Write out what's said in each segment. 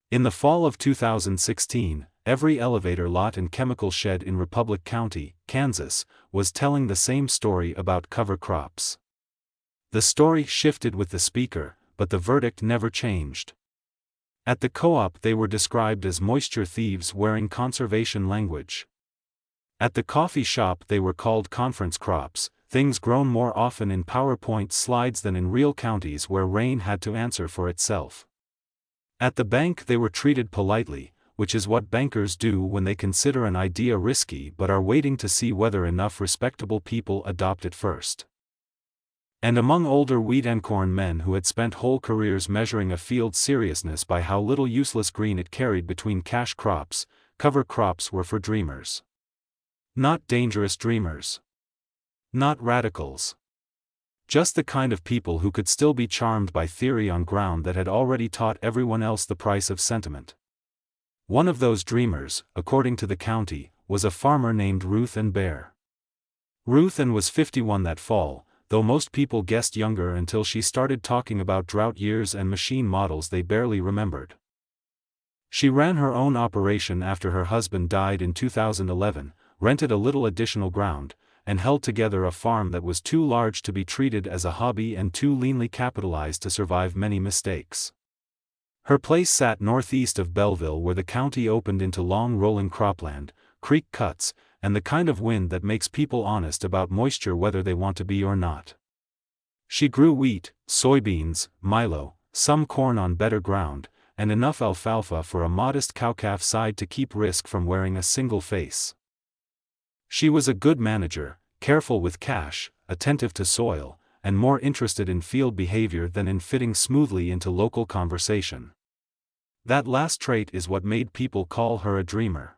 In the fall of 2016, every elevator lot and chemical shed in Republic County, Kansas, was telling the same story about cover crops. The story shifted with the speaker, but the verdict never changed. At the co-op they were described as moisture thieves wearing conservation language. At the coffee shop they were called conference crops, things grown more often in PowerPoint slides than in real counties where rain had to answer for itself. At the bank they were treated politely, which is what bankers do when they consider an idea risky but are waiting to see whether enough respectable people adopt it first. And among older wheat and corn men who had spent whole careers measuring a field's seriousness by how little useless green it carried between cash crops, cover crops were for dreamers. Not dangerous dreamers. Not radicals. Just the kind of people who could still be charmed by theory on ground that had already taught everyone else the price of sentiment. One of those dreamers, according to the county, was a farmer named Ruth Ann Bear. Ruth Ann was 51 that fall, though most people guessed younger until she started talking about drought years and machine models they barely remembered. She ran her own operation after her husband died in 2011, rented a little additional ground, and held together a farm that was too large to be treated as a hobby and too leanly capitalized to survive many mistakes. Her place sat northeast of Belleville where the county opened into long rolling cropland, creek cuts, and the kind of wind that makes people honest about moisture whether they want to be or not. She grew wheat, soybeans, milo, some corn on better ground, and enough alfalfa for a modest cow-calf side to keep risk from wearing a single face. She was a good manager, careful with cash, attentive to soil, and more interested in field behavior than in fitting smoothly into local conversation. That last trait is what made people call her a dreamer.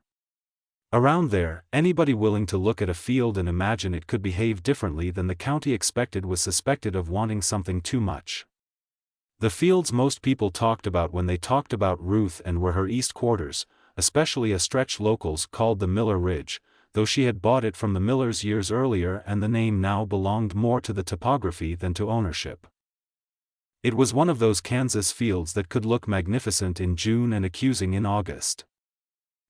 Around there, anybody willing to look at a field and imagine it could behave differently than the county expected was suspected of wanting something too much. The fields most people talked about when they talked about Ruth and were her east quarters, especially a stretch locals called the Miller Ridge, though she had bought it from the Millers years earlier and the name now belonged more to the topography than to ownership. It was one of those Kansas fields that could look magnificent in June and accusing in August.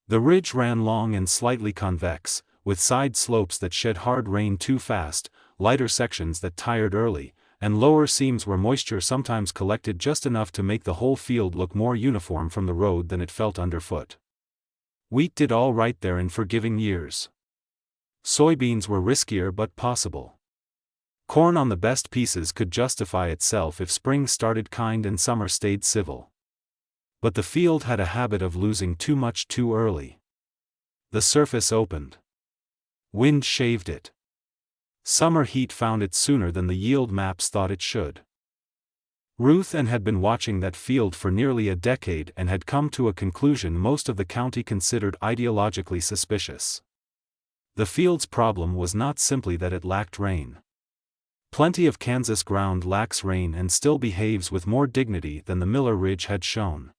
The ridge ran long and slightly convex, with side slopes that shed hard rain too fast, lighter sections that tired early, and lower seams where moisture sometimes collected just enough to make the whole field look more uniform from the road than it felt underfoot. Wheat did all right there in forgiving years. Soybeans were riskier but possible. Corn on the best pieces could justify itself if spring started kind and summer stayed civil. But the field had a habit of losing too much too early. The surface opened. Wind shaved it. Summer heat found it sooner than the yield maps thought it should. Ruth Ann had been watching that field for nearly a decade and had come to a conclusion most of the county considered ideologically suspicious. The field's problem was not simply that it lacked rain. Plenty of Kansas ground lacks rain and still behaves with more dignity than the Miller Ridge had shown.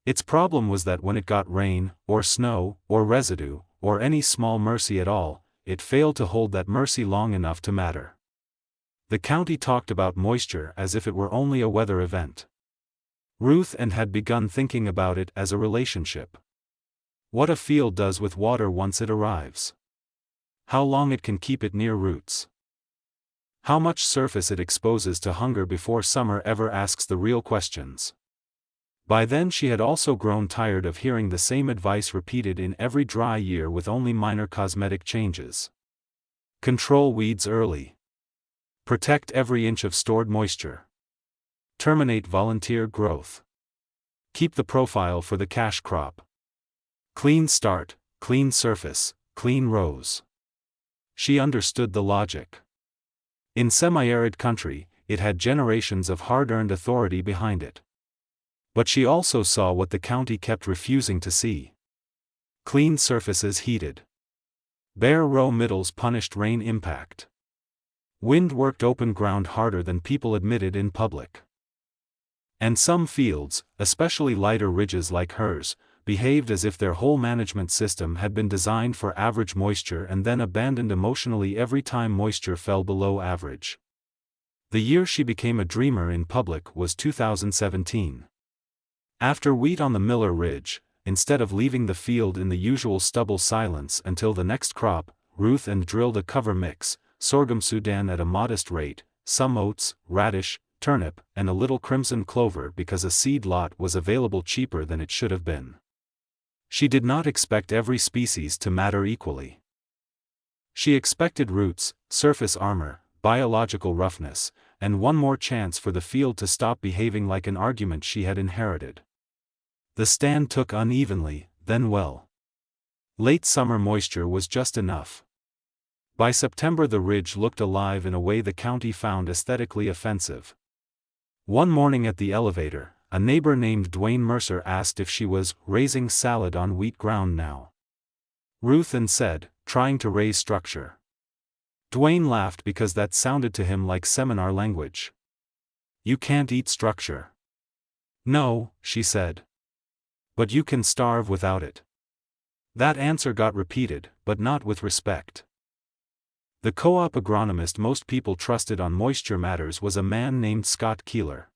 Its problem was that when it got rain, or snow, or residue, or any small mercy at all, it failed to hold that mercy long enough to matter. The county talked about moisture as if it were only a weather event. Ruth Ann had begun thinking about it as a relationship. What a field does with water once it arrives. How long it can keep it near roots. How much surface it exposes to hunger before summer ever asks the real questions. By then she had also grown tired of hearing the same advice repeated in every dry year with only minor cosmetic changes. Control weeds early. Protect every inch of stored moisture. Terminate volunteer growth. Keep the profile for the cash crop. Clean start, clean surface, clean rows. She understood the logic. In semi-arid country, it had generations of hard-earned authority behind it. But she also saw what the county kept refusing to see. Clean surfaces heated. Bare row middles punished rain impact. Wind worked open ground harder than people admitted in public. And some fields, especially lighter ridges like hers, behaved as if their whole management system had been designed for average moisture and then abandoned emotionally every time moisture fell below average. The year she became a dreamer in public was 2017. After wheat on the Miller Ridge, instead of leaving the field in the usual stubble silence until the next crop, Ruth and drilled a cover mix, sorghum Sudan at a modest rate, some oats, radish, turnip, and a little crimson clover because a seed lot was available cheaper than it should have been. She did not expect every species to matter equally. She expected roots, surface armor, biological roughness, and one more chance for the field to stop behaving like an argument she had inherited. The stand took unevenly, then well. Late summer moisture was just enough. By September the ridge looked alive in a way the county found aesthetically offensive. One morning at the elevator, a neighbor named Dwayne Mercer asked if she was raising salad on wheat ground now. Ruth said, trying to raise structure. Dwayne laughed because that sounded to him like seminar language. You can't eat structure. No, she said. But you can starve without it. That answer got repeated, but not with respect. The co-op agronomist most people trusted on moisture matters was a man named Scott Keeler.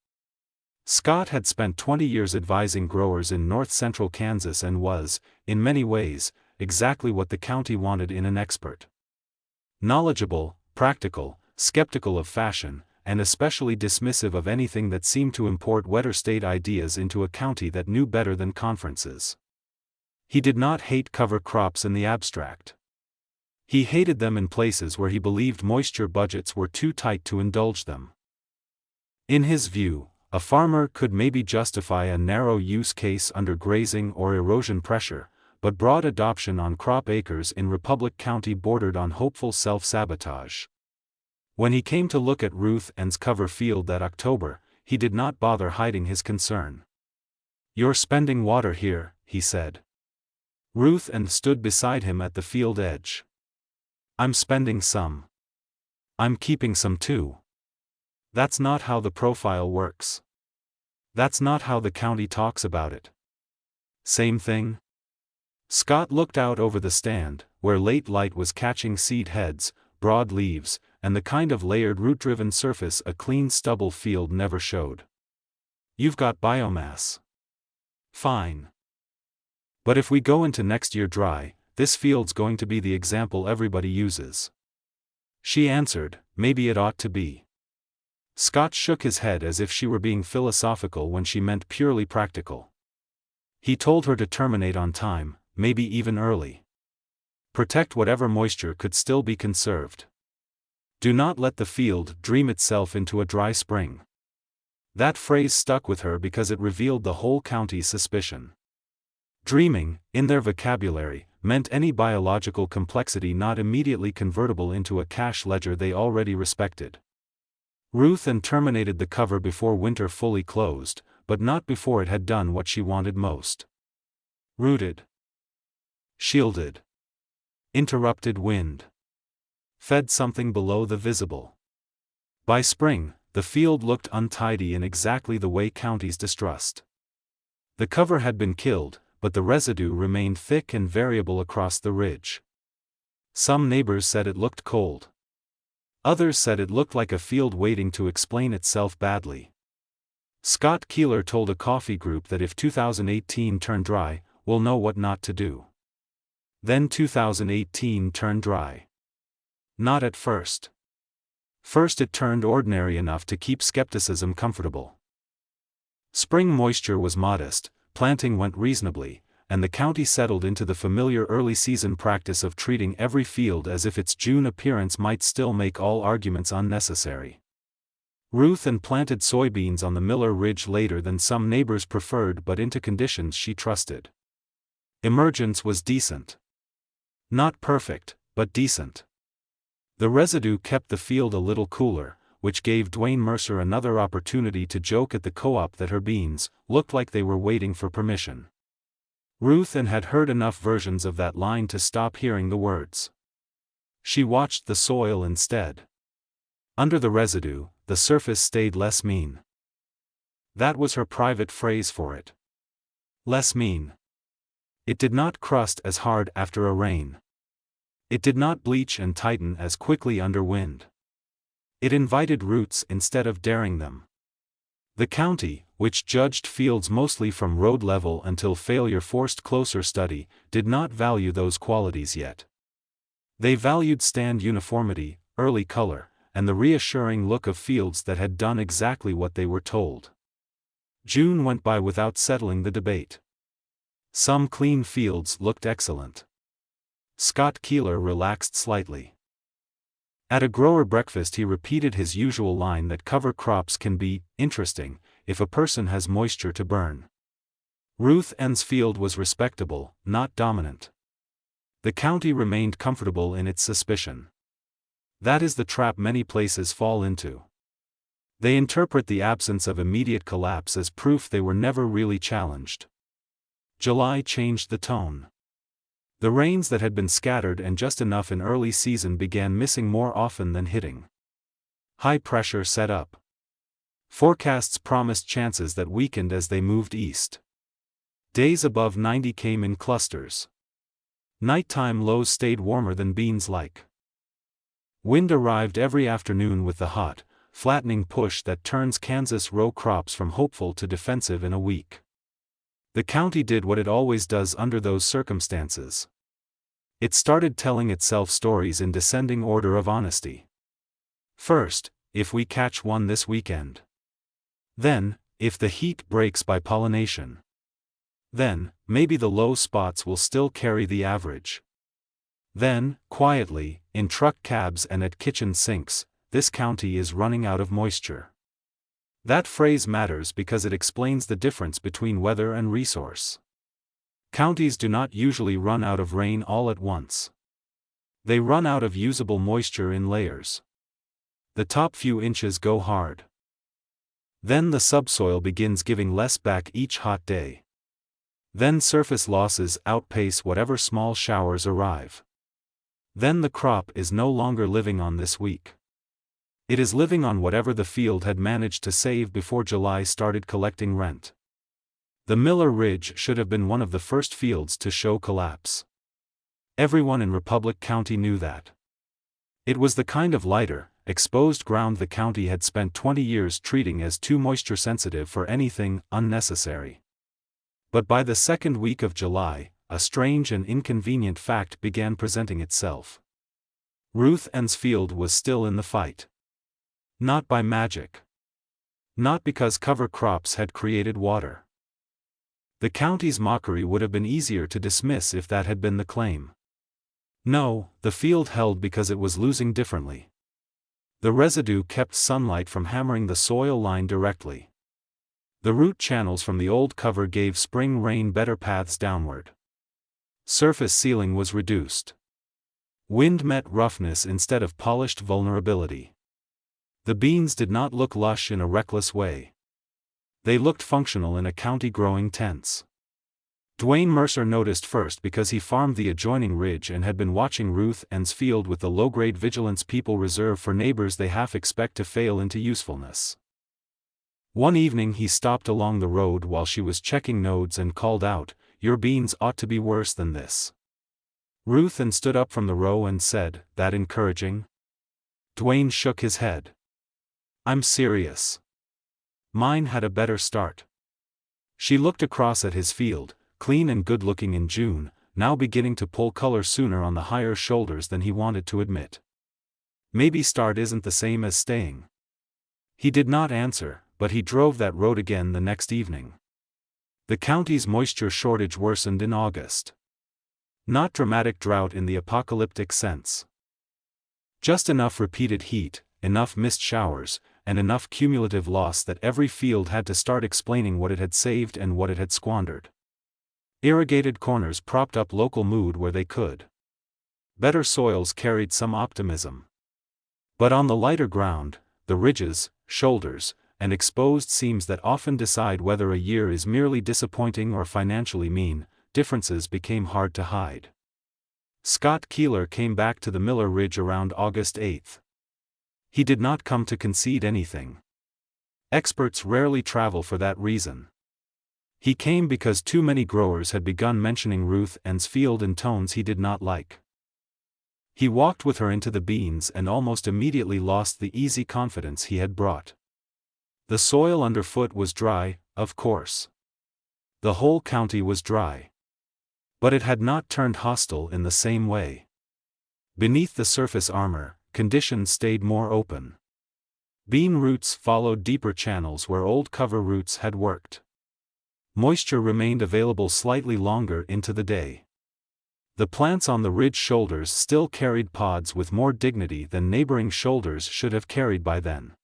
Scott had spent 20 years advising growers in north-central Kansas and was, in many ways, exactly what the county wanted in an expert. Knowledgeable, practical, skeptical of fashion, and especially dismissive of anything that seemed to import wetter state ideas into a county that knew better than conferences. He did not hate cover crops in the abstract. He hated them in places where he believed moisture budgets were too tight to indulge them. In his view, a farmer could maybe justify a narrow use case under grazing or erosion pressure, but broad adoption on crop acres in Republic County bordered on hopeful self-sabotage. When he came to look at Ruth and's cover field that October, he did not bother hiding his concern. "You're spending water here," he said. Ruth stood beside him at the field edge. "I'm spending some. I'm keeping some too. That's not how the profile works. That's not how the county talks about it." "Same thing?" Scott looked out over the stand, where late light was catching seed heads, broad leaves, and the kind of layered root-driven surface a clean stubble field never showed. "You've got biomass. Fine. But if we go into next year dry, this field's going to be the example everybody uses." She answered, "Maybe it ought to be." Scott shook his head as if she were being philosophical when she meant purely practical. He told her to terminate on time, maybe even early. Protect whatever moisture could still be conserved. Do not let the field dream itself into a dry spring. That phrase stuck with her because it revealed the whole county's suspicion. Dreaming, in their vocabulary, meant any biological complexity not immediately convertible into a cash ledger they already respected. Ruth terminated the cover before winter fully closed, but not before it had done what she wanted most. Rooted. Shielded. Interrupted wind. Fed something below the visible. By spring, the field looked untidy in exactly the way counties distrust. The cover had been killed, but the residue remained thick and variable across the ridge. Some neighbors said it looked cold. Others said it looked like a field waiting to explain itself badly. Scott Keeler told a coffee group that if 2018 turned dry, we'll know what not to do. Then 2018 turned dry. Not at first. First it turned ordinary enough to keep skepticism comfortable. Spring moisture was modest, planting went reasonably, and the county settled into the familiar early-season practice of treating every field as if its June appearance might still make all arguments unnecessary. Ruth planted soybeans on the Miller Ridge later than some neighbors preferred but into conditions she trusted. Emergence was decent. Not perfect, but decent. The residue kept the field a little cooler, which gave Dwayne Mercer another opportunity to joke at the co-op that her beans looked like they were waiting for permission. Ruth had heard enough versions of that line to stop hearing the words. She watched the soil instead. Under the residue, the surface stayed less mean. That was her private phrase for it. Less mean. It did not crust as hard after a rain. It did not bleach and tighten as quickly under wind. It invited roots instead of daring them. The county, which judged fields mostly from road level until failure forced closer study, did not value those qualities yet. They valued stand uniformity, early color, and the reassuring look of fields that had done exactly what they were told. June went by without settling the debate. Some clean fields looked excellent. Scott Keeler relaxed slightly. At a grower breakfast he repeated his usual line that cover crops can be interesting if a person has moisture to burn. Ruth N's field was respectable, not dominant. The county remained comfortable in its suspicion. That is the trap many places fall into. They interpret the absence of immediate collapse as proof they were never really challenged. July changed the tone. The rains that had been scattered and just enough in early season began missing more often than hitting. High pressure set up. Forecasts promised chances that weakened as they moved east. Days above 90 came in clusters. Nighttime lows stayed warmer than beans like. Wind arrived every afternoon with the hot, flattening push that turns Kansas row crops from hopeful to defensive in a week. The county did what it always does under those circumstances. It started telling itself stories in descending order of honesty. First, if we catch one this weekend. Then, if the heat breaks by pollination. Then, maybe the low spots will still carry the average. Then, quietly, in truck cabs and at kitchen sinks, this county is running out of moisture. That phrase matters because it explains the difference between weather and resource. Counties do not usually run out of rain all at once. They run out of usable moisture in layers. The top few inches go hard. Then the subsoil begins giving less back each hot day. Then surface losses outpace whatever small showers arrive. Then the crop is no longer living on this week. It is living on whatever the field had managed to save before July started collecting rent. The Miller Ridge should have been one of the first fields to show collapse. Everyone in Republic County knew that. It was the kind of lighter, exposed ground the county had spent 20 years treating as too moisture sensitive for anything unnecessary. But by the second week of July, a strange and inconvenient fact began presenting itself. Ruth N's field was still in the fight. Not by magic. Not because cover crops had created water. The county's mockery would have been easier to dismiss if that had been the claim. No, the field held because it was losing differently. The residue kept sunlight from hammering the soil line directly. The root channels from the old cover gave spring rain better paths downward. Surface sealing was reduced. Wind met roughness instead of polished vulnerability. The beans did not look lush in a reckless way. They looked functional in a county growing tense. Dwayne Mercer noticed first because he farmed the adjoining ridge and had been watching Ruth N's field with the low-grade vigilance people reserve for neighbors they half expect to fail into usefulness. One evening he stopped along the road while she was checking nodes and called out, "Your beans ought to be worse than this." Ruth N stood up from the row and said, "That encouraging?" Dwayne shook his head. "I'm serious. Mine had a better start." She looked across at his field, clean and good-looking in June, now beginning to pull color sooner on the higher shoulders than he wanted to admit. Maybe start isn't the same as staying. He did not answer, but he drove that road again the next evening. The county's moisture shortage worsened in August. Not dramatic drought in the apocalyptic sense. Just enough repeated heat, enough missed showers, and enough cumulative loss that every field had to start explaining what it had saved and what it had squandered. Irrigated corners propped up local mood where they could. Better soils carried some optimism. But on the lighter ground, the ridges, shoulders, and exposed seams that often decide whether a year is merely disappointing or financially mean, differences became hard to hide. Scott Keeler came back to the Miller Ridge around August 8. He did not come to concede anything. Experts rarely travel for that reason. He came because too many growers had begun mentioning Ruth N's field in tones he did not like. He walked with her into the beans and almost immediately lost the easy confidence he had brought. The soil underfoot was dry, of course. The whole county was dry. But it had not turned hostile in the same way. Beneath the surface armor, conditions stayed more open. Bean roots followed deeper channels where old cover roots had worked. Moisture remained available slightly longer into the day. The plants on the ridge shoulders still carried pods with more dignity than neighboring shoulders should have carried by then.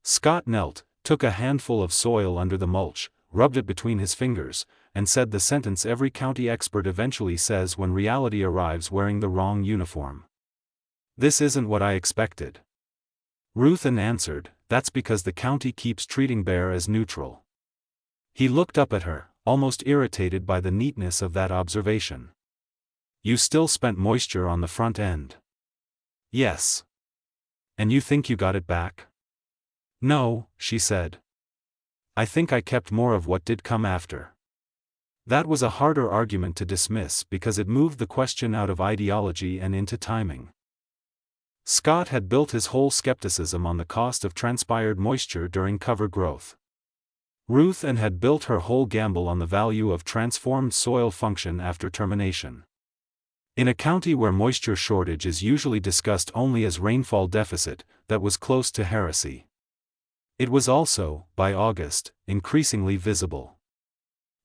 Scott knelt, took a handful of soil under the mulch, rubbed it between his fingers, and said the sentence every county expert eventually says when reality arrives wearing the wrong uniform. "This isn't what I expected." Ruthen answered, "That's because the county keeps treating Bear as neutral." He looked up at her, almost irritated by the neatness of that observation. "You still spent moisture on the front end." "Yes." "And you think you got it back?" "No," she said. "I think I kept more of what did come after." That was a harder argument to dismiss because it moved the question out of ideology and into timing. Scott had built his whole skepticism on the cost of transpired moisture during cover growth. Ruthen had built her whole gamble on the value of transformed soil function after termination. In a county where moisture shortage is usually discussed only as rainfall deficit, that was close to heresy. It was also, by August, increasingly visible.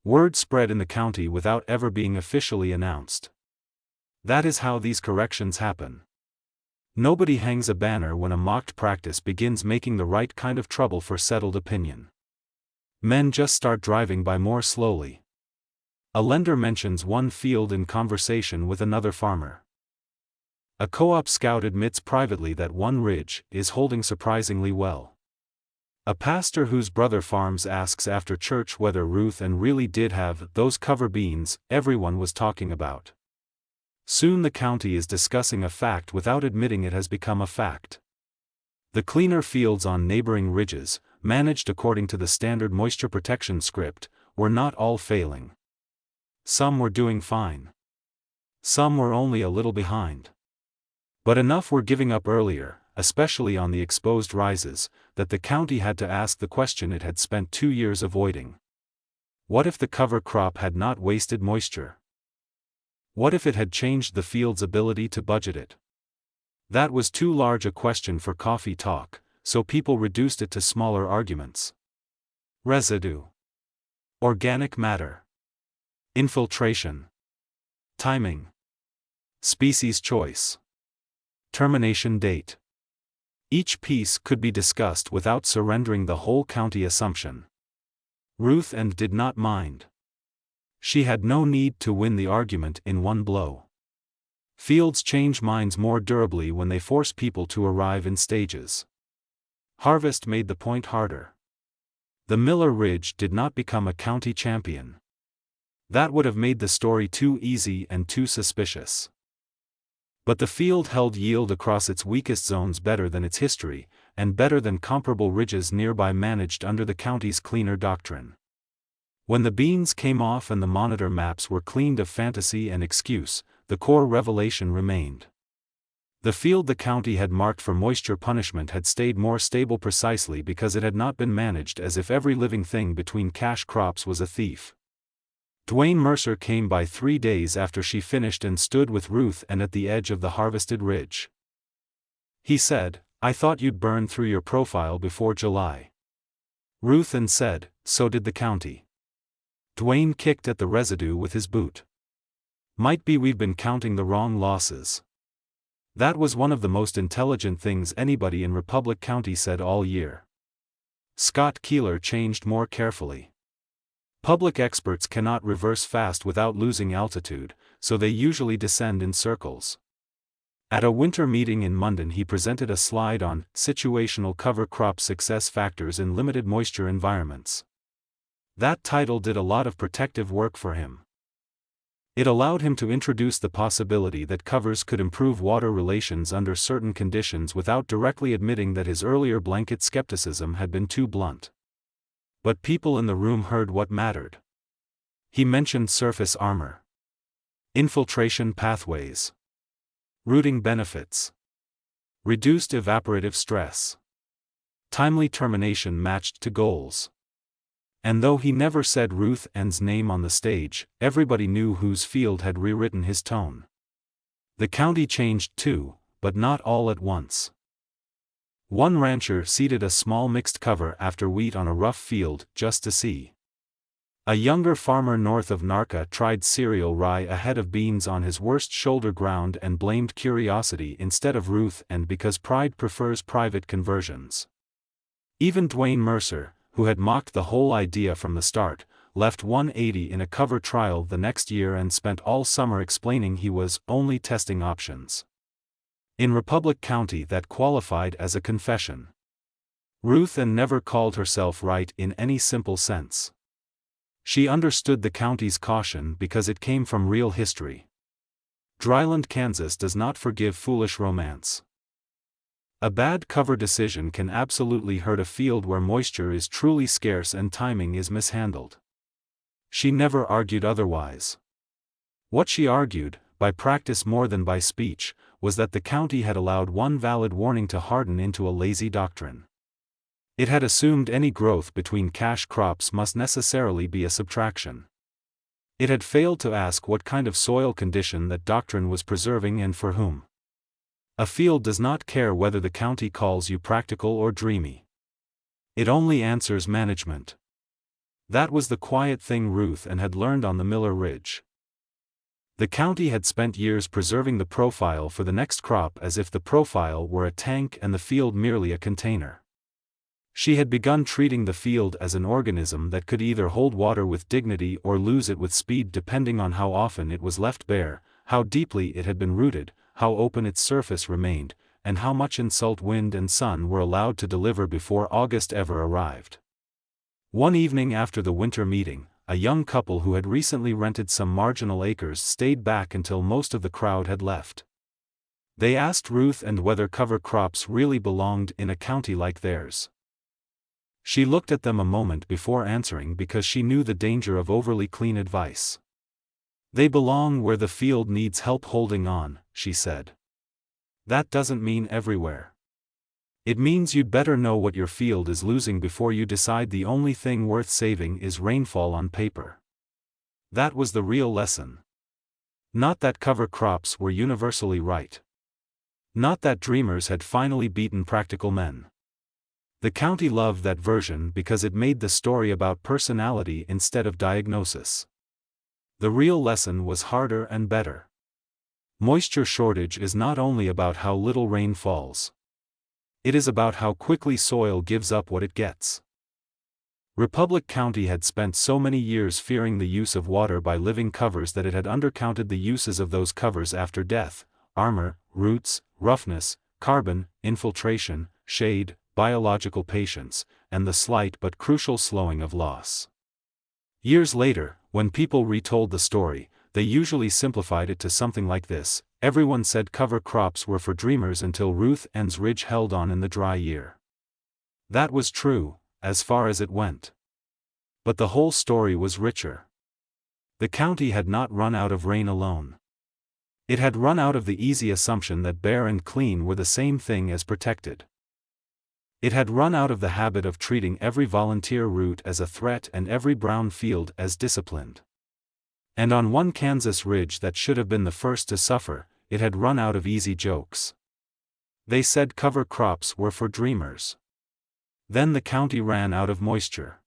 Word spread in the county without ever being officially announced. That is how these corrections happen. Nobody hangs a banner when a mocked practice begins making the right kind of trouble for settled opinion. Men just start driving by more slowly. A lender mentions one field in conversation with another farmer. A co-op scout admits privately that one ridge is holding surprisingly well. A pastor whose brother farms asks after church whether Ruthen really did have those cover beans everyone was talking about. Soon the county is discussing a fact without admitting it has become a fact. The cleaner fields on neighboring ridges, managed according to the standard moisture protection script, were not all failing. Some were doing fine. Some were only a little behind. But enough were giving up earlier, especially on the exposed rises, that the county had to ask the question it had spent 2 years avoiding. What if the cover crop had not wasted moisture? What if it had changed the field's ability to budget it? That was too large a question for coffee talk, so people reduced it to smaller arguments. Residue. Organic matter. Infiltration. Timing. Species choice. Termination date. Each piece could be discussed without surrendering the whole county assumption. Ruthen did not mind. She had no need to win the argument in one blow. Fields change minds more durably when they force people to arrive in stages. Harvest made the point harder. The Miller Ridge did not become a county champion. That would have made the story too easy and too suspicious. But the field held yield across its weakest zones better than its history, and better than comparable ridges nearby managed under the county's cleaner doctrine. When the beans came off and the monitor maps were cleaned of fantasy and excuse, the core revelation remained. The field the county had marked for moisture punishment had stayed more stable precisely because it had not been managed as if every living thing between cash crops was a thief. Dwayne Mercer came by 3 days after she finished and stood with Ruthen at the edge of the harvested ridge. He said, "I thought you'd burn through your profile before July." Ruthen said, "So did the county." Dwayne kicked at the residue with his boot. "Might be we've been counting the wrong losses." That was one of the most intelligent things anybody in Republic County said all year. Scott Keeler changed more carefully. Public experts cannot reverse fast without losing altitude, so they usually descend in circles. At a winter meeting in Munden he presented a slide on situational cover crop success factors in limited moisture environments. That title did a lot of protective work for him. It allowed him to introduce the possibility that covers could improve water relations under certain conditions without directly admitting that his earlier blanket skepticism had been too blunt. But people in the room heard what mattered. He mentioned surface armor, infiltration pathways, rooting benefits, reduced evaporative stress, timely termination matched to goals, And though he never said Ruth Ann's name on the stage, everybody knew whose field had rewritten his tone. The county changed too, but not all at once. One rancher seeded a small mixed cover after wheat on a rough field just to see. A younger farmer north of Narca tried cereal rye ahead of beans on his worst shoulder ground and blamed curiosity instead of Ruth Ann because pride prefers private conversions. Even Dwayne Mercer, who had mocked the whole idea from the start, left 180 in a cover trial the next year and spent all summer explaining he was only testing options. In Republic County that qualified as a confession. Ruth Ann never called herself right in any simple sense. She understood the county's caution because it came from real history. Dryland, Kansas does not forgive foolish romance. A bad cover decision can absolutely hurt a field where moisture is truly scarce and timing is mishandled. She never argued otherwise. What she argued, by practice more than by speech, was that the county had allowed one valid warning to harden into a lazy doctrine. It had assumed any growth between cash crops must necessarily be a subtraction. It had failed to ask what kind of soil condition that doctrine was preserving and for whom. A field does not care whether the county calls you practical or dreamy. It only answers management. That was the quiet thing Ruth Ann had learned on the Miller Ridge. The county had spent years preserving the profile for the next crop as if the profile were a tank and the field merely a container. She had begun treating the field as an organism that could either hold water with dignity or lose it with speed depending on how often it was left bare, how deeply it had been rooted, how open its surface remained, and how much insult wind and sun were allowed to deliver before August ever arrived. One evening after the winter meeting, a young couple who had recently rented some marginal acres stayed back until most of the crowd had left. They asked Ruth Ann whether cover crops really belonged in a county like theirs. She looked at them a moment before answering because she knew the danger of overly clean advice. They belong where the field needs help holding on, she said. That doesn't mean everywhere. It means you'd better know what your field is losing before you decide the only thing worth saving is rainfall on paper. That was the real lesson. Not that cover crops were universally right. Not that dreamers had finally beaten practical men. The county loved that version because it made the story about personality instead of diagnosis. The real lesson was harder and better. Moisture shortage is not only about how little rain falls. It is about how quickly soil gives up what it gets. Republic County had spent so many years fearing the use of water by living covers that it had undercounted the uses of those covers after death: armor, roots, roughness, carbon, infiltration, shade, biological patience, and the slight but crucial slowing of loss. Years later, when people retold the story, they usually simplified it to something like this: everyone said cover crops were for dreamers until Ruth Ann's ridge held on in the dry year. That was true, as far as it went. But the whole story was richer. The county had not run out of rain alone. It had run out of the easy assumption that bare and clean were the same thing as protected. It had run out of the habit of treating every volunteer route as a threat and every brown field as disciplined. And on one Kansas ridge that should have been the first to suffer, it had run out of easy jokes. They said cover crops were for dreamers. Then the county ran out of moisture.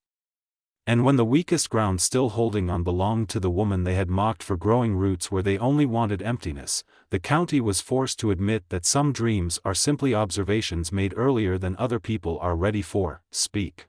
And when the weakest ground still holding on belonged to the woman they had mocked for growing roots where they only wanted emptiness, the county was forced to admit that some dreams are simply observations made earlier than other people are ready for. Speak.